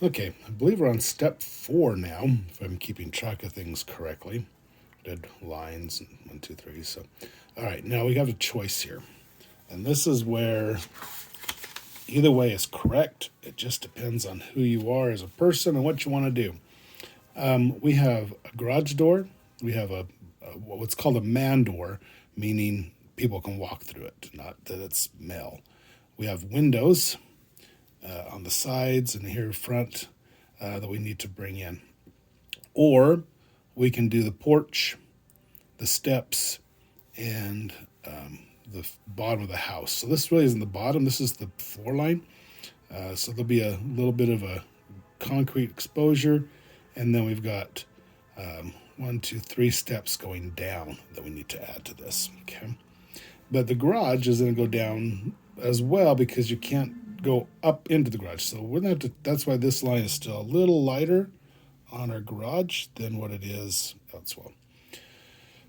Okay, I believe we're on step 4 now, if I'm keeping track of things correctly. Did lines and 1, 2, 3. So, all right, now we have a choice here. And this is where either way is correct. It just depends on who you are as a person and what you want to do. We have a garage door. We have a what's called a man door, meaning people can walk through it, not that it's male. We have windows on the sides and here front that we need to bring in. Or we can do the porch, the steps, and the bottom of the house. So this really isn't the bottom, this is the floor line. So there'll be a little bit of a concrete exposure, and then we've got 1, 2, 3 steps going down that we need to add to this. Okay, but the garage is going to go down as well because you can't go up into the garage. So we're going to have to. That's why this line is still a little lighter on our garage than what it is elsewhere.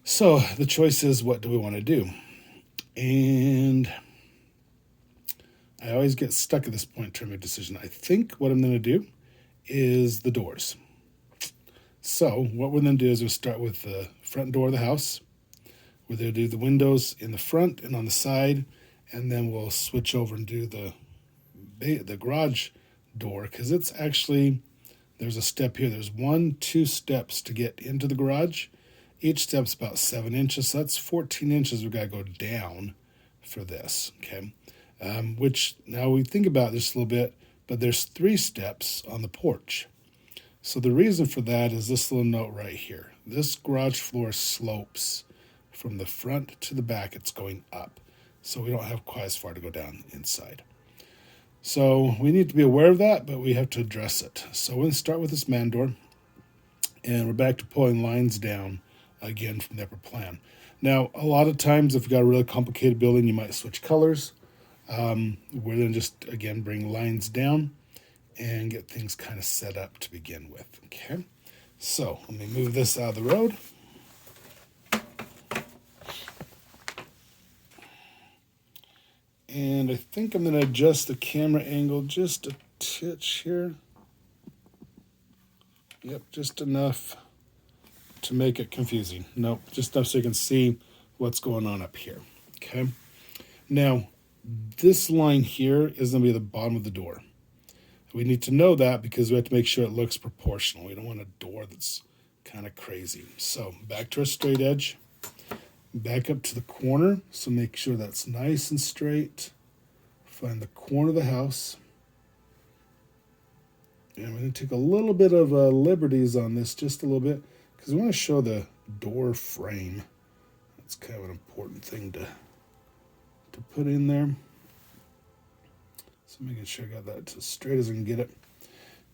So the choice is, what do we want to do? And I always get stuck at this point trying to make a decision. I think what I'm going to do is the doors. So what we're going to do is we'll start with the front door of the house. We're going to do the windows in the front and on the side, and then we'll switch over and do the garage door, because it's actually, there's a step here. There's 1, 2 steps to get into the garage. Each step's about 7 inches, so that's 14 inches we've got to go down for this, okay? Which, now we think about this a little bit, but there's 3 steps on the porch. So the reason for that is this little note right here. This garage floor slopes from the front to the back. It's going up, so we don't have quite as far to go down inside. So we need to be aware of that, but we have to address it. So we're going to start with this man door, and we're back to pulling lines down again from the upper plan. Now, a lot of times if you've got a really complicated building, you might switch colors. We're going to just, again, bring lines down and get things kind of set up to begin with, okay? So let me move this out of the road. And I think I'm going to adjust the camera angle just a titch here. Yep, just enough to make it confusing. Nope, just enough so you can see what's going on up here. Okay. Now, this line here is going to be the bottom of the door. We need to know that because we have to make sure it looks proportional. We don't want a door that's kind of crazy. So back to our straight edge. Back up to the corner. So make sure that's nice and straight. Find the corner of the house. And we're going to take a little bit of liberties on this, just a little bit, because we want to show the door frame. That's kind of an important thing to put in there. So making sure I got that as straight as I can get it.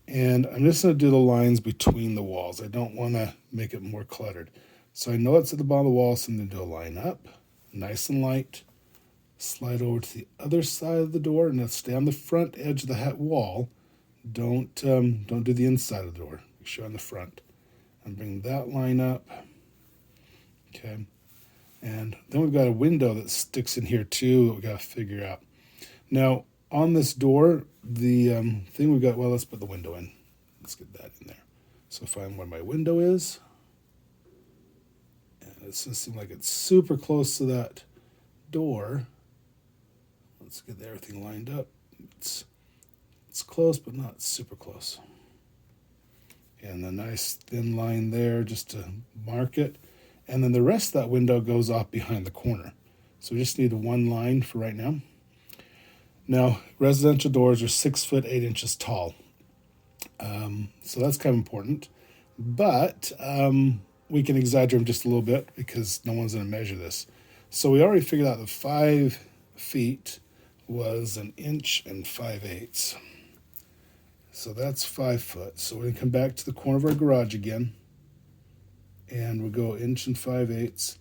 And I'm just going to do the lines between the walls. I don't want to make it more cluttered. So I know it's at the bottom of the wall, so I'm going to do a line up, nice and light. Slide over to the other side of the door, and now stay on the front edge of the wall. Don't do the inside of the door. Make sure on the front. And bring that line up. Okay. And then we've got a window that sticks in here too that we've got to figure out. Now, on this door, the thing we've got, well, let's put the window in. Let's get that in there. So find where my window is. And it doesn't seem like it's super close to that door. Let's get everything lined up. It's close, but not super close. And a nice thin line there just to mark it. And then the rest of that window goes off behind the corner. So we just need one line for right now. Now, residential doors are 6 foot 8 inches tall. So that's kind of important. But we can exaggerate them just a little bit because no one's going to measure this. So we already figured out that 5 feet was 1 inch and 5/8. So that's 5 foot. So we're going to come back to the corner of our garage again. And we'll go 1 inch and 5/8.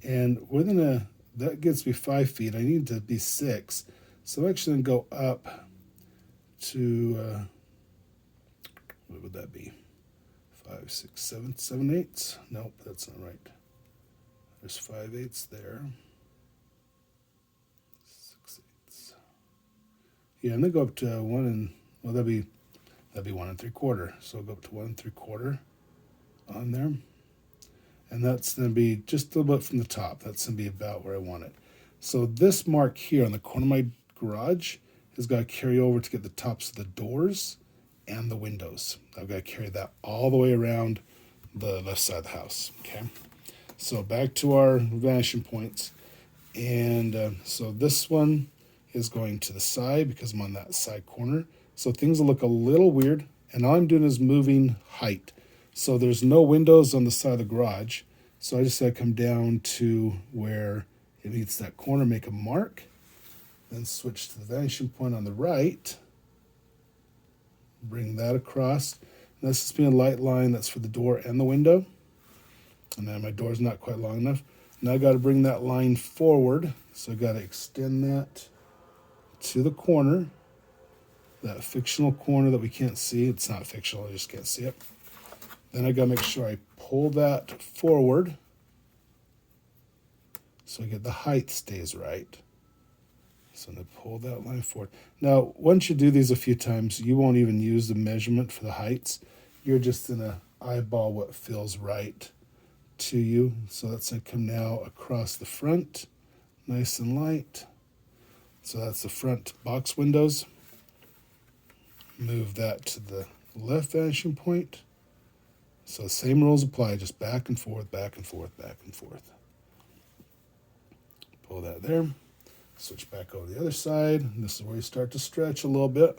And we're going to, that gets me 5 feet. I need to be 6. So I'm actually going to go up to, what would that be? 5, 6, 7, 7/8? Nope, that's not right. There's 5/8 there. 6/8. Yeah, I'm going to go up to 1 and, well, that'd be That'd be 1 3/4. So I'll go up to 1 3/4 on there. And that's going to be just a little bit from the top. That's going to be about where I want it. So this mark here on the corner of my garage has got to carry over to get the tops of the doors and the windows. I've got to carry that all the way around the left side of the house. Okay. So back to our vanishing points. And so this one is going to the side because I'm on that side corner. So things will look a little weird. And all I'm doing is moving height. So there's no windows on the side of the garage. So I just got to come down to where it meets that corner, make a mark, then switch to the vanishing point on the right, bring that across. And this is being a light line that's for the door and the window. And then my door's not quite long enough. Now I got to bring that line forward. So I got to extend that to the corner, that fictional corner that we can't see. It's not fictional, I just can't see it. Then I got to make sure I pull that forward so I get the height stays right. So I'm going to pull that line forward. Now, once you do these a few times, you won't even use the measurement for the heights. You're just going to eyeball what feels right to you. So that's going to come now across the front, nice and light. So that's the front box windows. Move that to the left vanishing point. So the same rules apply, just back and forth, back and forth, back and forth. Pull that there. Switch back over to the other side. And this is where you start to stretch a little bit.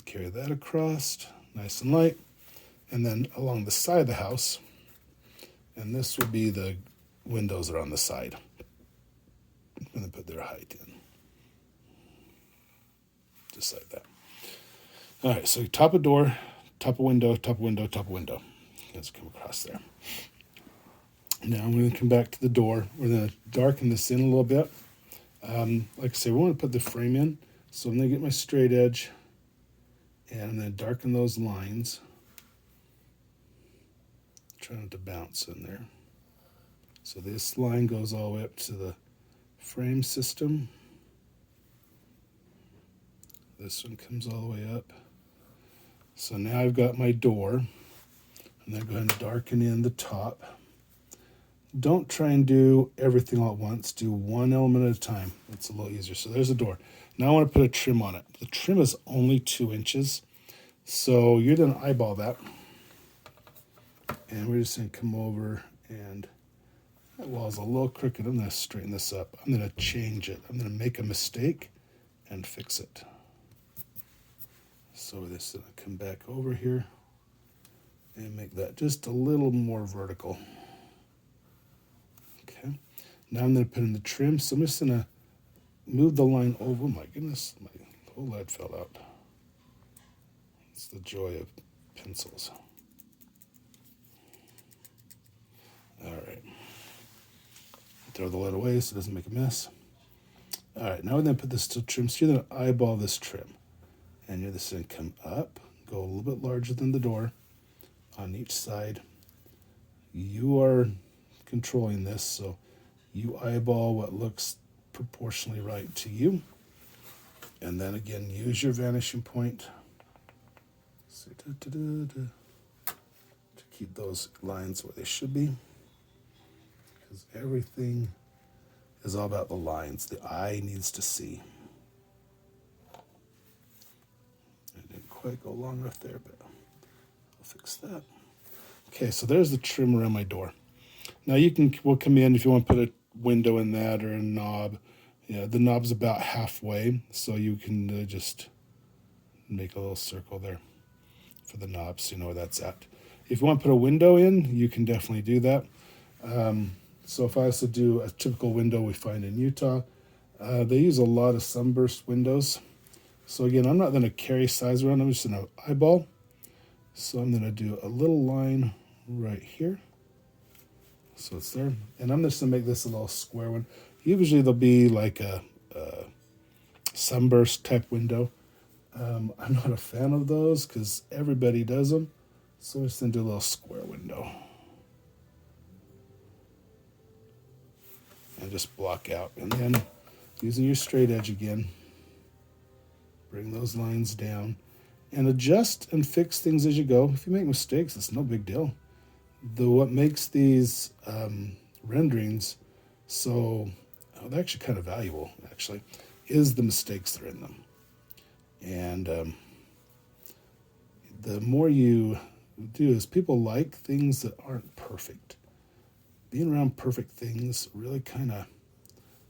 Carry that across, nice and light. And then along the side of the house, and this will be the windows that are on the side. I'm going to put their height in. Just like that. All right, so top of door, top of window, top of window, top of window. Let's come across there. Now I'm going to come back to the door. We're going to darken this in a little bit. Like I say, we want to put the frame in. So I'm going to get my straight edge and I'm going to darken those lines. Try not to bounce in there. So this line goes all the way up to the frame system. This one comes all the way up. So now I've got my door. I'm going to go ahead and darken in the top. Don't try and do everything all at once. Do one element at a time. It's a little easier. So there's the door. Now I want to put a trim on it. The trim is only 2 inches. So you're going to eyeball that. And we're just going to come over and that wall's a little crooked. I'm going to straighten this up. I'm going to change it. I'm going to make a mistake and fix it. So this is going to come back over here and make that just a little more vertical. Okay. Now I'm going to put in the trim. So I'm just going to move the line over. Oh my goodness, my whole lead fell out. It's the joy of pencils. All right. Throw the lead away so it doesn't make a mess. All right, now we're going to put this to trim. So you're going to eyeball this trim. And you're just going to come up, go a little bit larger than the door on each side. You are controlling this, so you eyeball what looks proportionally right to you. And then again, use your vanishing point. So, to keep those lines where they should be. Because everything is all about the lines. The eye needs to see. Quite go long enough there, but I'll fix that. Okay, so there's the trim around my door. Now we'll come in if you want to put a window in that or a knob. Yeah, the knob's about halfway, so you can just make a little circle there for the knob so you know where that's at. If you want to put a window in, you can definitely do that. So if I was to do a typical window we find in Utah, they use a lot of sunburst windows. So again, I'm not going to carry size around. I'm just going to eyeball. So I'm going to do a little line right here. So it's there. And I'm just going to make this a little square one. Usually there'll be like a sunburst type window. I'm not a fan of those because everybody does them. So I'm just going to do a little square window. And just block out. And then using your straight edge again. Bring those lines down and adjust and fix things as you go. If you make mistakes, it's no big deal. What makes these renderings so they're actually kind of valuable, actually, is the mistakes that are in them. And the more you do is people like things that aren't perfect. Being around perfect things really kind of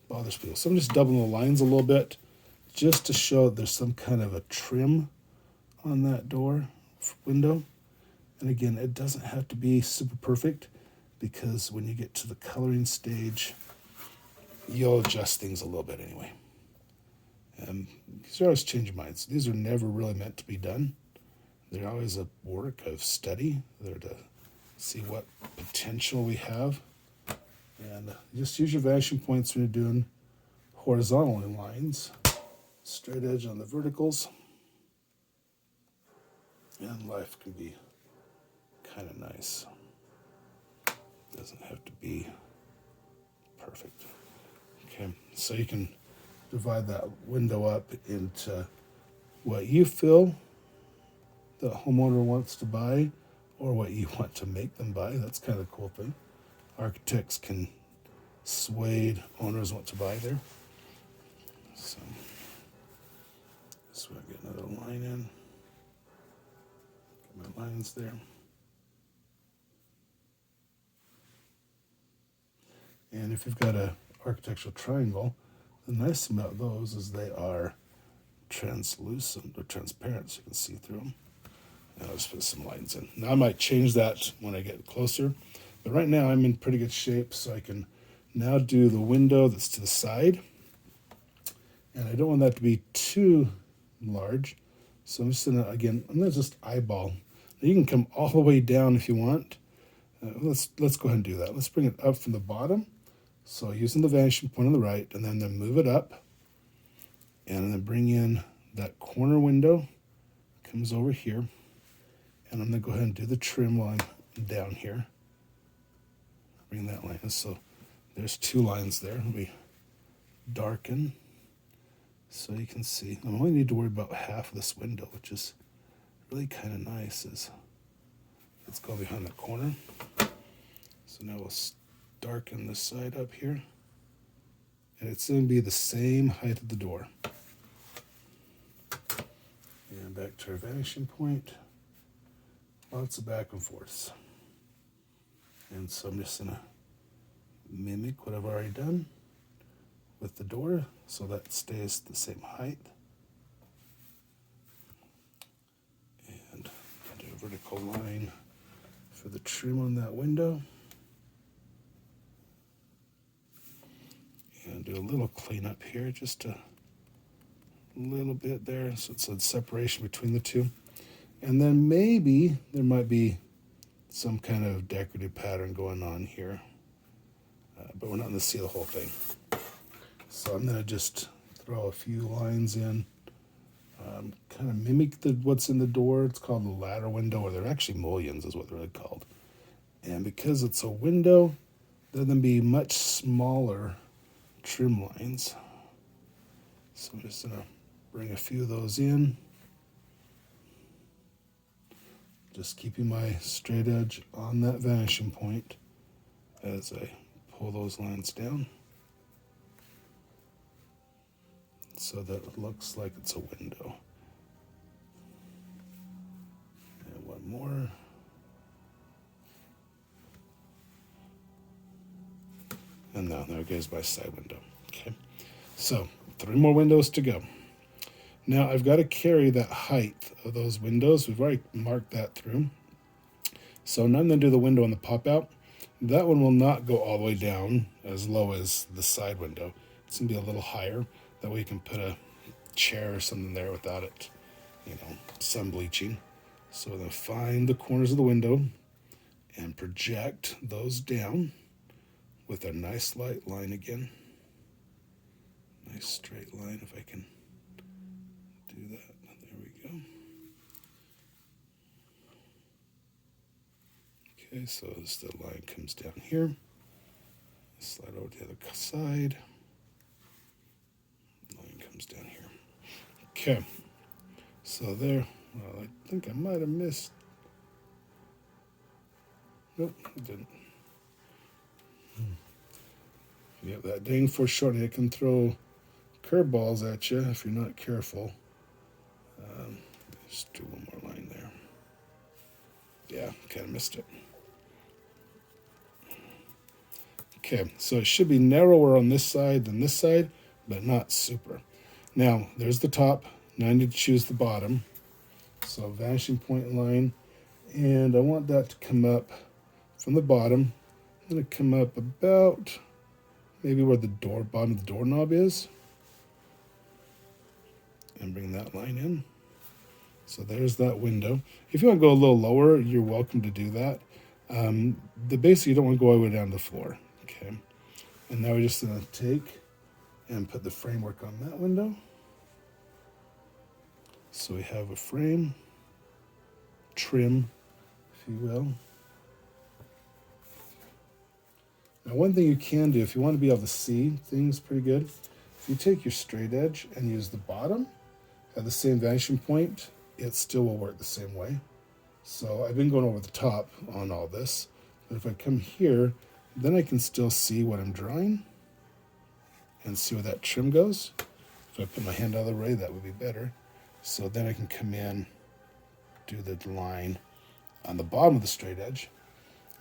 bothers people. So I'm just doubling the lines a little bit just to show that there's some kind of a trim on that door window. And again, it doesn't have to be super perfect because when you get to the coloring stage, you'll adjust things a little bit anyway. Because you always change your minds. These are never really meant to be done. They're always a work of study. They're to see what potential we have. And just use your vanishing points when you're doing horizontal lines. Straight edge on the verticals. And life can be kind of nice. Doesn't have to be perfect. Okay, so you can divide that window up into what you feel the homeowner wants to buy or what you want to make them buy. That's kind of a cool thing. Architects can sway owners what to buy there. So we'll get another line in. Get my lines there. And if you've got an architectural triangle, the nice thing about those is they are translucent or transparent, so you can see through them. Now let's put some lines in. Now I might change that when I get closer, but right now I'm in pretty good shape, so I can now do the window that's to the side. And I don't want that to be too large, so I'm just gonna, again, I'm gonna just eyeball. Now you can come all the way down if you want. Let's go ahead and do that. Let's bring it up from the bottom. So using the vanishing point on the right, and then move it up, and then bring in that corner window, comes over here, and I'm gonna go ahead and do the trim line down here. Bring that line in. So there's two lines there. We darken so you can see. I only need to worry about half of this window, which is really kind of nice. Let's go behind the corner. So now we'll darken this side up here. And it's going to be the same height of the door. And back to our vanishing point. Lots of back and forths. And so I'm just going to mimic what I've already done with the door so that stays the same height. And do a vertical line for the trim on that window. And do a little cleanup here, just a little bit there, so it's a separation between the two. And then maybe there might be some kind of decorative pattern going on here, but we're not going to see the whole thing. So I'm going to just throw a few lines in, kind of mimic what's in the door. It's called the ladder window, or they're actually mullions is what they're really called. And because it's a window, they're going to be much smaller trim lines. So I'm just going to bring a few of those in. Just keeping my straight edge on that vanishing point as I pull those lines down so that it looks like it's a window. And one more. And now there goes my side window. Okay, so 3 more windows to go. Now I've got to carry that height of those windows. We've already marked that through. So now I'm going to do the window on the pop out. That one will not go all the way down as low as the side window. It's going to be a little higher. That way you can put a chair or something there without it, sun bleaching. So we're going to find the corners of the window and project those down with a nice light line again. Nice straight line if I can do that. There we go. Okay, so as the line comes down here, slide over to the other side. Line comes down here. Okay, So there, well, I think I might have missed. Nope, I didn't. Yep, that dang foreshortening, it can throw curveballs at you if you're not careful. Just do one more line there. Yeah, kind of missed it. Okay, so it should be narrower on this side than this side, but not super. Now, there's the top. Now I need to choose the bottom. So vanishing point line, and I want that to come up from the bottom. I'm going to come up about maybe where the bottom of the doorknob is, and bring that line in. So there's that window. If you want to go a little lower, you're welcome to do that. The base, you don't want to go all the way down to the floor. Okay. And now we're just going to take and put the framework on that window. So we have a frame, trim, if you will. Now, one thing you can do if you want to be able to see things pretty good, if you take your straight edge and use the bottom at the same vanishing point, it still will work the same way. So I've been going over the top on all this, but if I come here, then I can still see what I'm drawing and see where that trim goes. If I put my hand out of the way, that would be better. So then I can come in, do the line on the bottom of the straight edge,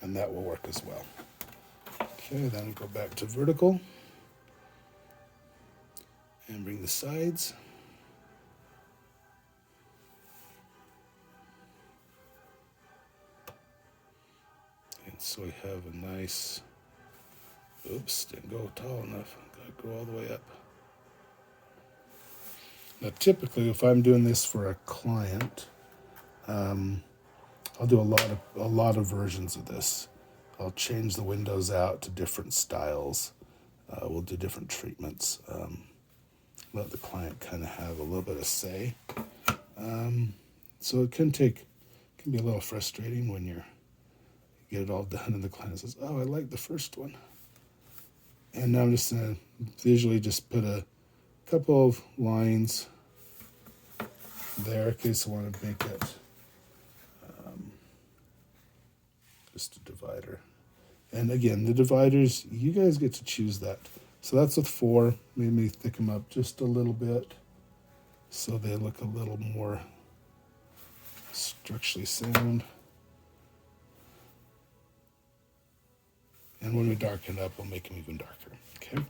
and that will work as well. Okay, then go back to vertical and bring the sides. And so we have a nice, oops, didn't go tall enough. Gotta go all the way up. Now typically if I'm doing this for a client, I'll do a lot of versions of this. I'll change the windows out to different styles. We'll do different treatments. Let the client kind of have a little bit of say. So it can be a little frustrating when you get it all done and the client says, "Oh, I like the first one." And now I'm just going to visually just put a couple of lines there in case I want to make it just a divider. And again, the dividers, you guys get to choose that. So that's with 4. Maybe thicken them up just a little bit so they look a little more structurally sound. And when we darken it up, we'll make them even darker. Okay,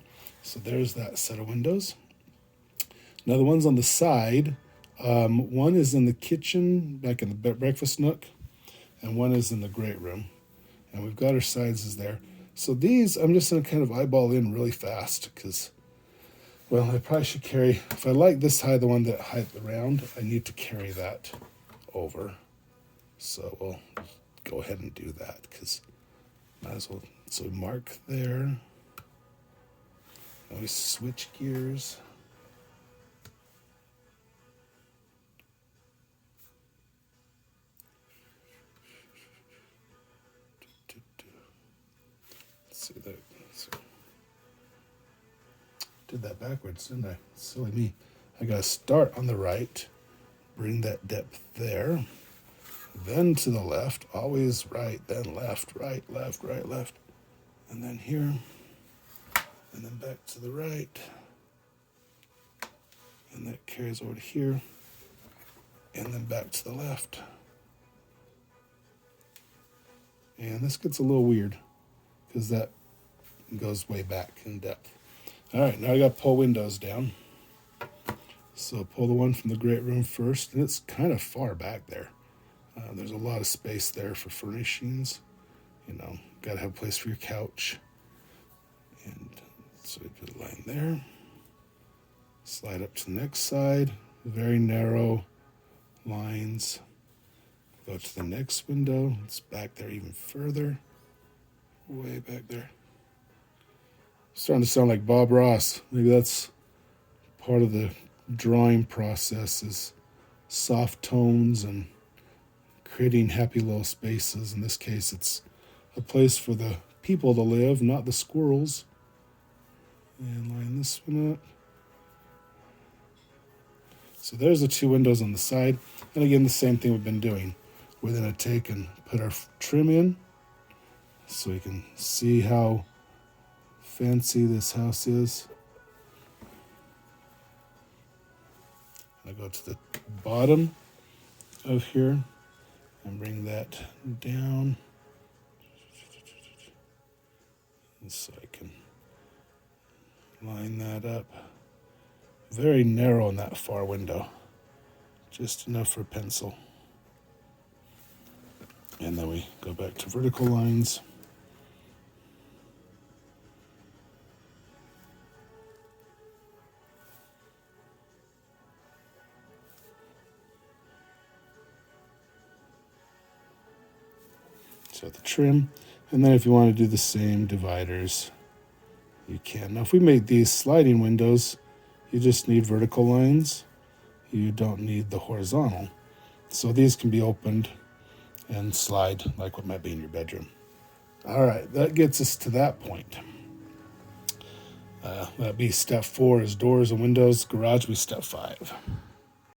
so there's that set of windows. Now the ones on the side, one is in the kitchen, back in the breakfast nook, and one is in the great room. And we've got our sizes there. So these, I'm just going to kind of eyeball in really fast because, well, I probably should carry, if I like this high, the one that height around, I need to carry that over. So we'll go ahead and do that because might as well. So we mark there. Now we switch gears. Let's see that. So, did that backwards, didn't I? Silly me. I got to start on the right, bring that depth there, then to the left, always right, then left, right, left, right, left, and then here, and then back to the right, and that carries over to here, and then back to the left. And this gets a little weird because that goes way back in depth. All right, now I got to pull windows down. So pull the one from the great room first, and it's kind of far back there. There's a lot of space there for furnishings. You know, got to have a place for your couch. And so we put a line there. Slide up to the next side. Very narrow lines. Go to the next window. It's back there even further. Way back there. Starting to sound like Bob Ross. Maybe that's part of the drawing process is soft tones and creating happy little spaces. In this case, it's a place for the people to live, not the squirrels. And line this one up. So there's the 2 windows on the side. And again, the same thing we've been doing. We're going to take and put our trim in so you can see how fancy this house is. I go to the bottom of here and bring that down so I can line that up. Very narrow in that far window, just enough for a pencil. And then we go back to vertical lines. So the trim, and then if you want to do the same dividers, you can. Now if we made these sliding windows, you just need vertical lines. You don't need the horizontal. So these can be opened and slide like what might be in your bedroom. All right, that gets us to that point. That'd be step 4 is doors and windows. Garage would be step 5.